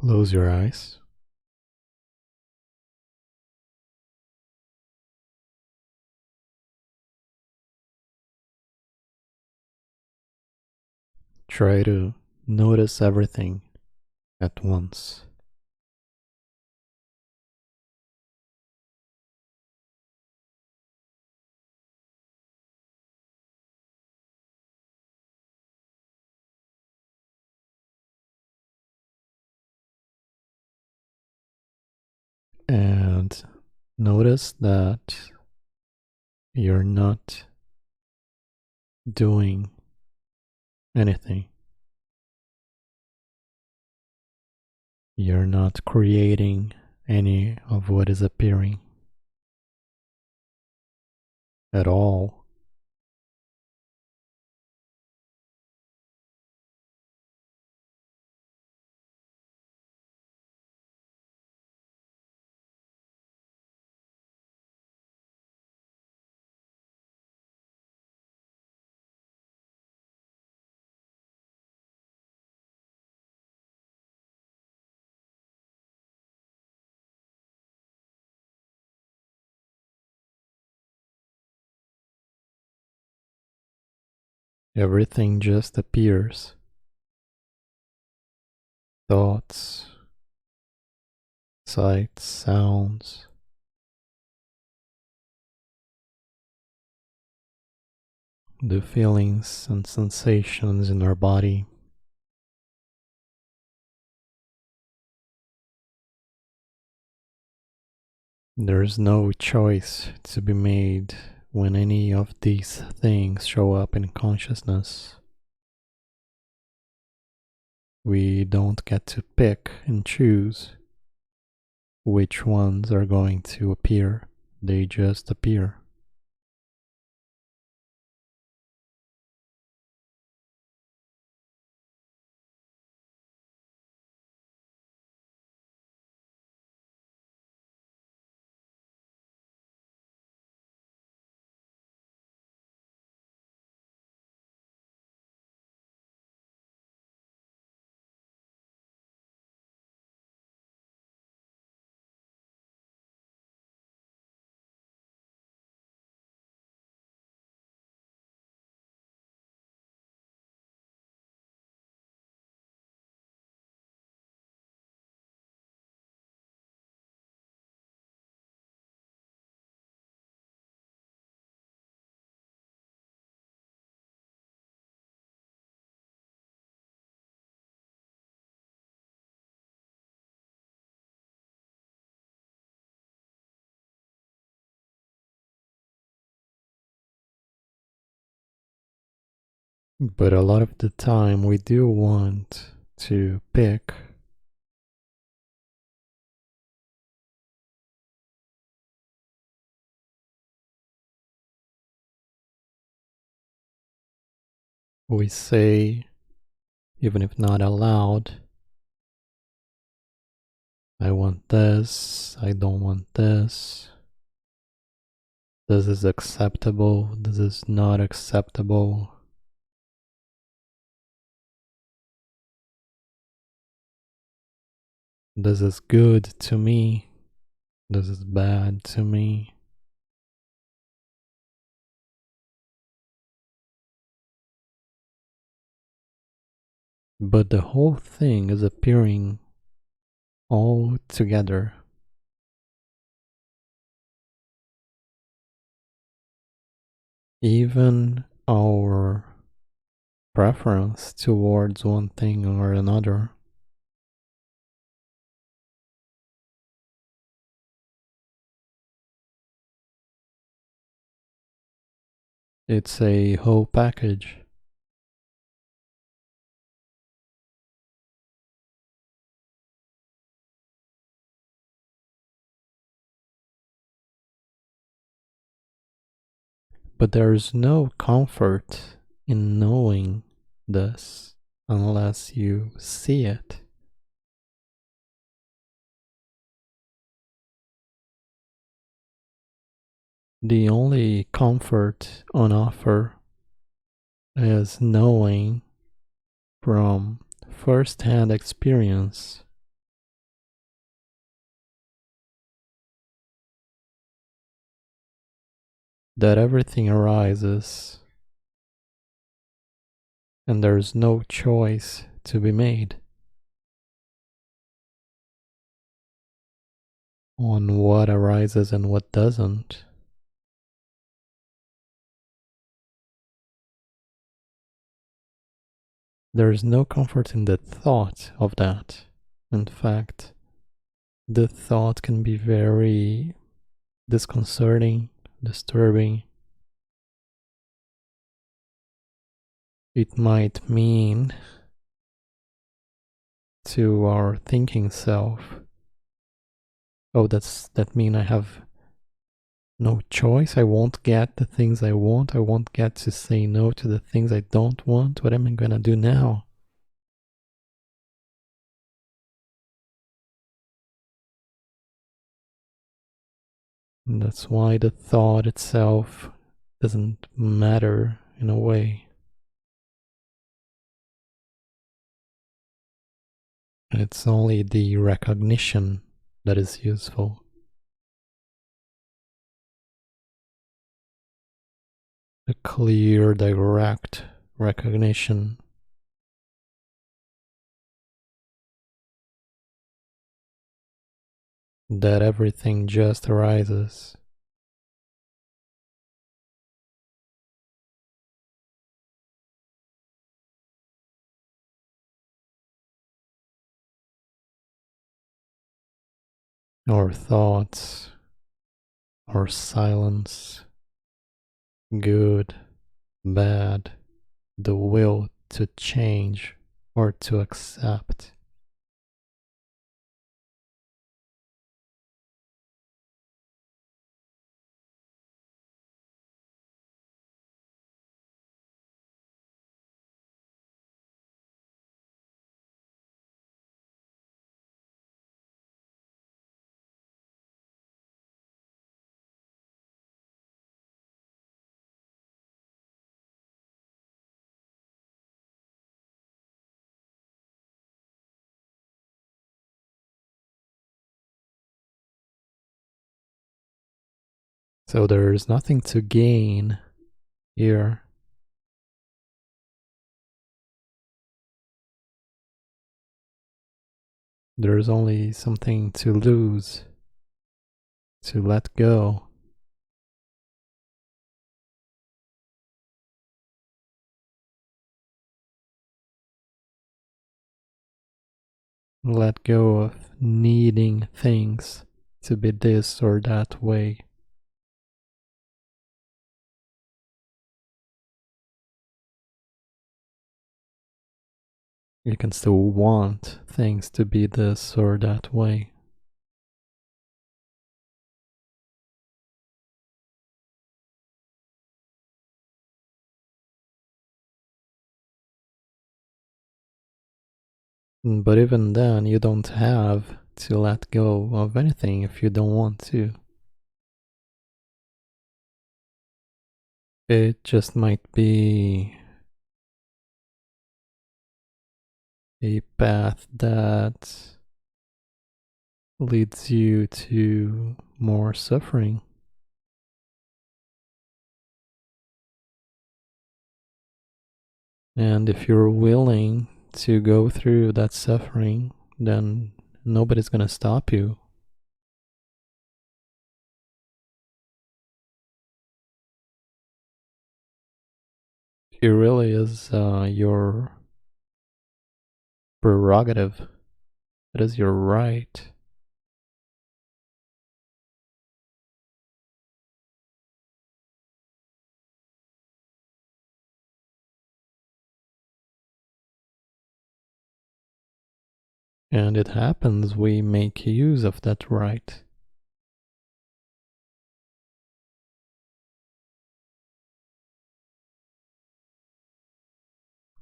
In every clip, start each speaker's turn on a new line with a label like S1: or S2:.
S1: Close your eyes. Try to notice everything at once. And notice that you're not doing anything. You're not creating any of what is appearing at all. Everything just appears. Thoughts, sights, sounds, the feelings and sensations in our body. There's no choice to be made when any of these things show up in consciousness. We don't get to pick and choose which ones are going to appear. They just appear. But a lot of the time we do want to pick. We say, even if not aloud, I want this, I don't want this. This is acceptable, this is not acceptable. This is good to me, this is bad to me. But the whole thing is appearing all together. Even our preference towards one thing or another. It's a whole package. But there's no comfort in knowing this unless you see it. The only comfort on offer is knowing from first-hand experience that everything arises and there's no choice to be made on what arises and what doesn't. There is no comfort in the thought of that. In fact, the thought can be very disconcerting, disturbing. It might mean to our thinking self, oh, that mean I have no choice. I won't get the things I want. I won't get to say no to the things I don't want. What am I gonna do now? And that's why the thought itself doesn't matter in a way. It's only the recognition that is useful. A clear, direct recognition that everything just arises. Our thoughts, our silence, good, bad, the will to change or to accept. So there's nothing to gain here. There's only something to lose, to let go. Let go of needing things to be this or that way. You can still want things to be this or that way. But even then, you don't have to let go of anything if you don't want to. It just might be a path that leads you to more suffering. And if you're willing to go through that suffering, then nobody's gonna stop you. It really is your prerogative. It is your right. And it happens we make use of that right.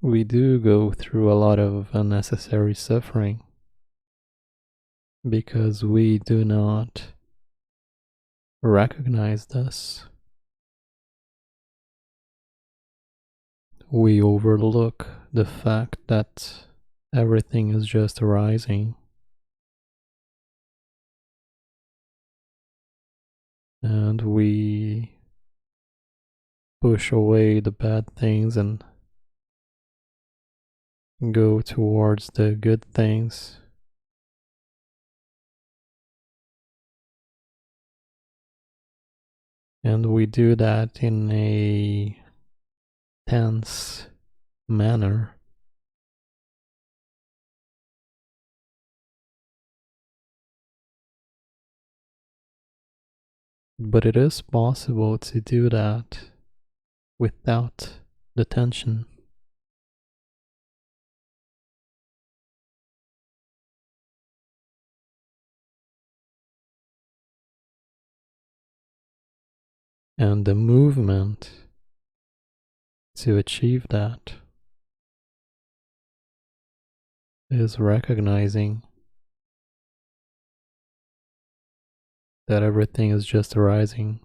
S1: We do go through a lot of unnecessary suffering because we do not recognize this. We overlook the fact that everything is just arising, and we push away the bad things and go towards the good things. And we do that in a tense manner. But it is possible to do that without the tension. And the movement to achieve that is recognizing that everything is just arising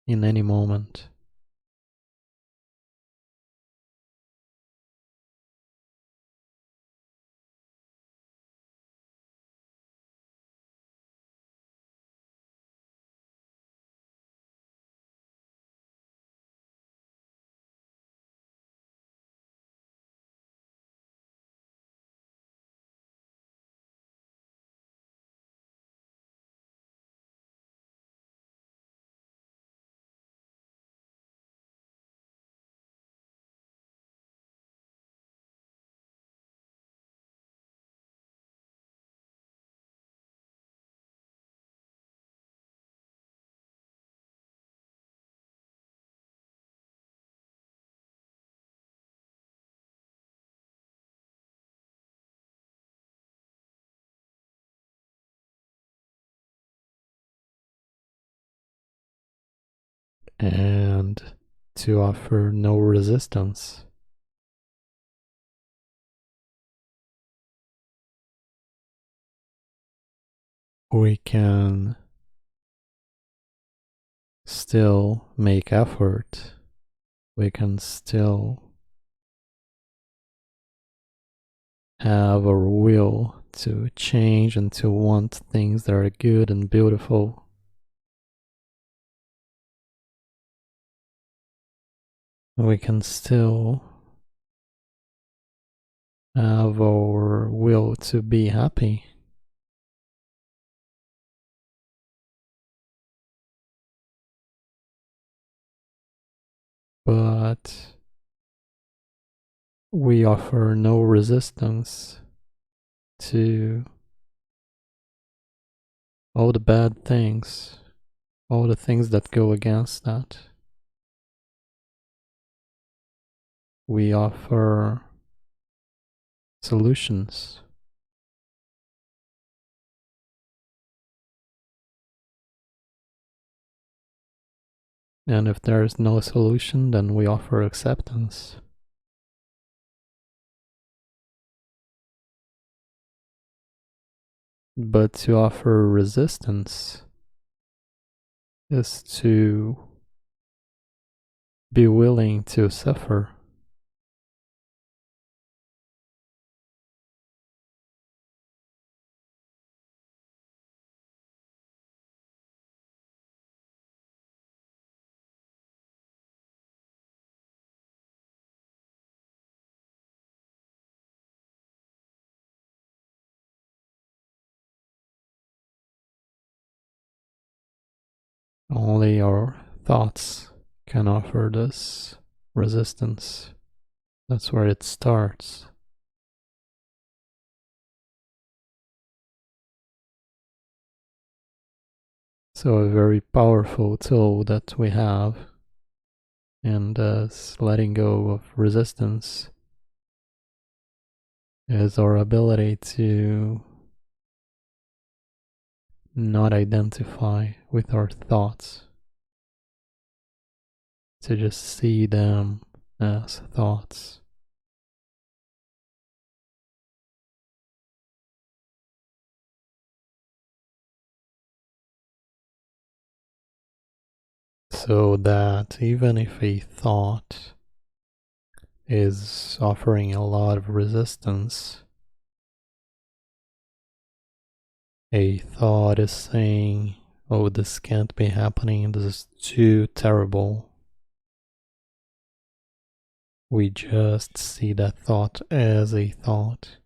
S1: in any moment. And to offer no resistance. We can still make effort. We can still have our will to change and to want things that are good and beautiful. We can still have our will to be happy. But we offer no resistance to all the bad things, all the things that go against that. We offer solutions. And if there is no solution, then we offer acceptance. But to offer resistance is to be willing to suffer. Only our thoughts can offer this resistance. That's where it starts. So a very powerful tool that we have in this letting go of resistance is our ability to not identify with our thoughts, to just see them as thoughts. So that even if a thought is offering a lot of resistance, a thought is saying, oh, this can't be happening, this is too terrible. We just see that thought as a thought.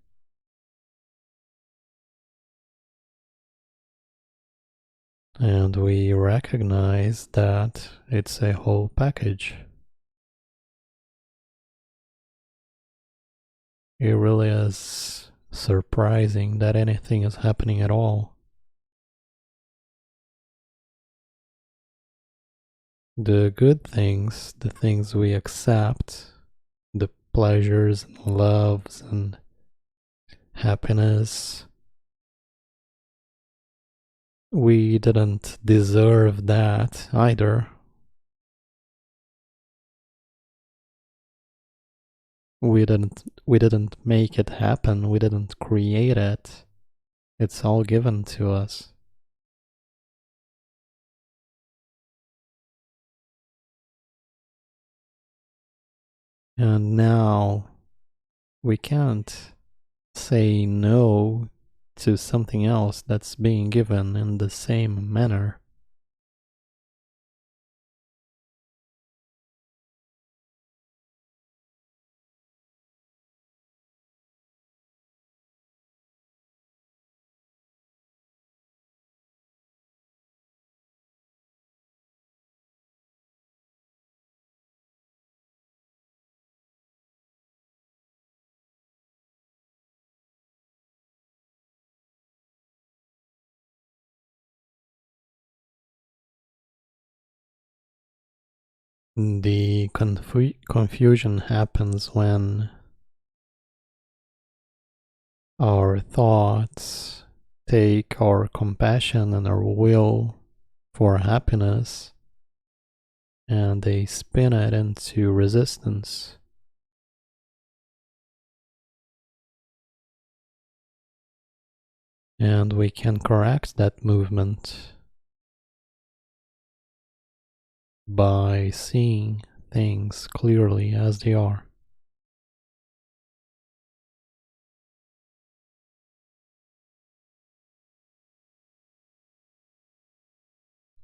S1: And we recognize that it's a whole package. It really is surprising that anything is happening at all. The good things, the things we accept, the pleasures and loves and happiness, we didn't deserve that either. We didn't make it happen. We didn't create it. It's all given to us. And now we can't say no to something else that's being given in the same manner. The confusion happens when our thoughts take our compassion and our will for happiness and they spin it into resistance. And we can correct that movement by seeing things clearly as they are.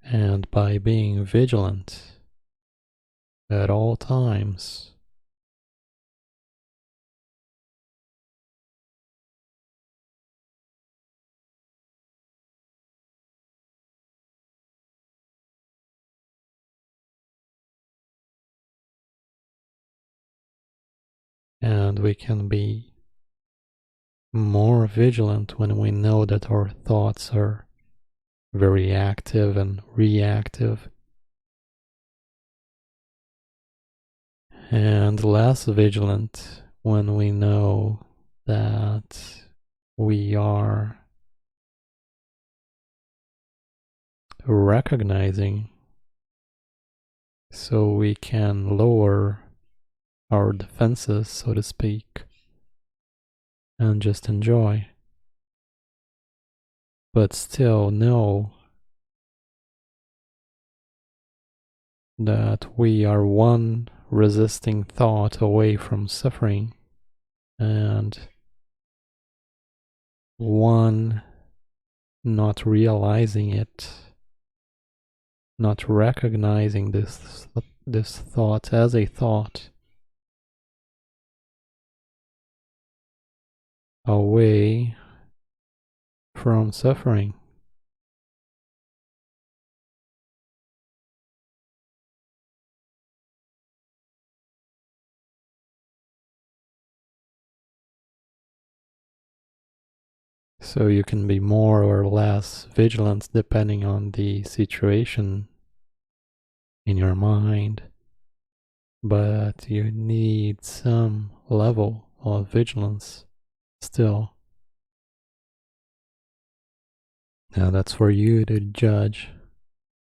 S1: And by being vigilant at all times. And we can be more vigilant when we know that our thoughts are very active and reactive, and less vigilant when we know that we are recognizing, so we can lower our defenses, so to speak, and just enjoy. But still know that we are one resisting thought away from suffering and one not realizing it, not recognizing this thought as a thought away from suffering. So you can be more or less vigilant depending on the situation in your mind, but you need some level of vigilance still. Now that's for you to judge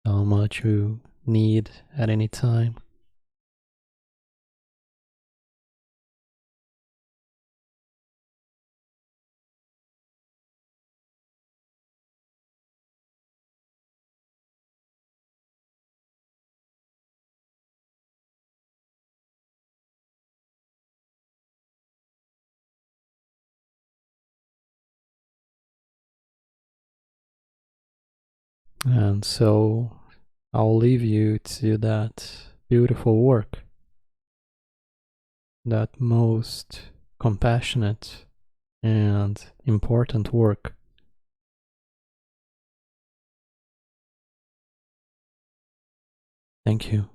S1: how much you need at any time. And so I'll leave you to that beautiful work. that most compassionate and important work. Thank you.